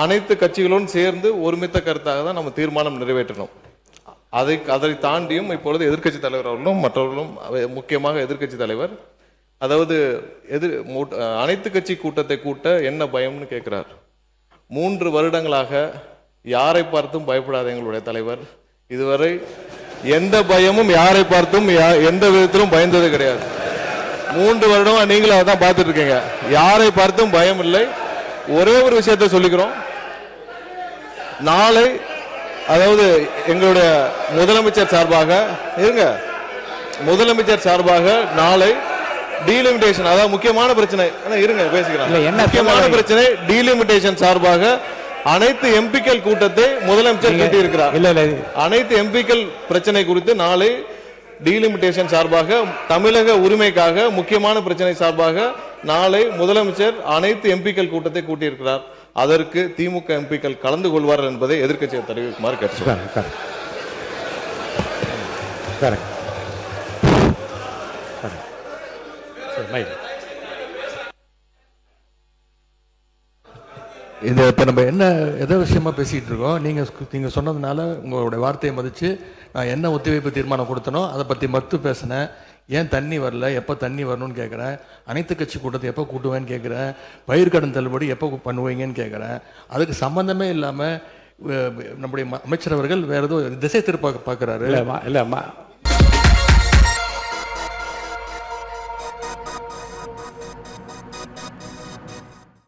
அனைத்து கட்சிகளும் சேர்ந்து ஒருமித்த கருத்தாக தான் நம்ம தீர்மானம் நிறைவேற்றணும். அதை தாண்டியும் இப்பொழுது எதிர்க்கட்சி தலைவர் அவர்களும் மற்றவர்களும், முக்கியமாக எதிர்க்கட்சி தலைவர், அதாவது அனைத்து கட்சி கூட்டத்தை கூட்ட என்ன பயம்னு கேட்கிறார். 3 வருடங்களாக யாரை பார்த்தும் பயப்படாத எங்களுடைய தலைவர் இதுவரை எந்த பயமும் யாரை பார்த்தும் எந்த விதத்திலும் பயந்தது கிடையாது. 3 வருடமா நீங்களும் அதான் பார்த்துட்டு இருக்கீங்க. யாரை பார்த்தும் பயம் இல்லை. ஒரே ஒரு விஷயத்தை சொல்லிக்கிறோம். நாளை, அதாவது எங்களுடைய முதலமைச்சர் சார்பாக நாளை டீலிமிட்டேஷன், அதாவது முக்கியமான பிரச்சனை, இருங்க பேசிக்கிறேன், முக்கியமான பிரச்சனை டீலிமிட்டேஷன் சார்பாக அனைத்து எம்பிக்கள் கூட்டத்தை முதலமைச்சர் கூட்டியிருக்கிறார். அனைத்து எம்பிக்கள் பிரச்சனை குறித்து நாளை டீலிமிட்டேஷன் சார்பாக, தமிழக உரிமைக்காக முக்கியமான பிரச்சனை சார்பாக நாளை முதலமைச்சர் அனைத்து எம்பிக்கள் கூட்டத்தை கூட்டியிருக்கிறார். அதற்கு திமுக எம்பிக்கள் கலந்து கொள்வார்கள் என்பதை எதிர்க்கட்சியை தெரிவிக்குமாறு கேட்டுக்கொள்கிறேன். இந்த இப்போ நம்ம எதை விஷயமா பேசிகிட்டு இருக்கோம், நீங்கள் சொன்னதுனால உங்களுடைய வார்த்தையை மதித்து நான் என்ன ஒத்திவைப்பு தீர்மானம் கொடுத்தனோ அதை பற்றி மட்டும் பேசினேன். ஏன் தண்ணி வரல, எப்போ தண்ணி வரணும்னு கேட்குறேன். அனைத்து கட்சி கூட்டத்தை எப்போ கூட்டுவேன்னு கேட்குறேன். பயிர்க்கடன் தள்ளுபடி எப்போ பண்ணுவீங்கன்னு கேட்குறேன். அதுக்கு சம்மந்தமே இல்லாமல் நம்முடைய அமைச்சர் அவர்கள் வேறு ஏதோ திசை திருப்ப பார்க்குறாரு. இல்லை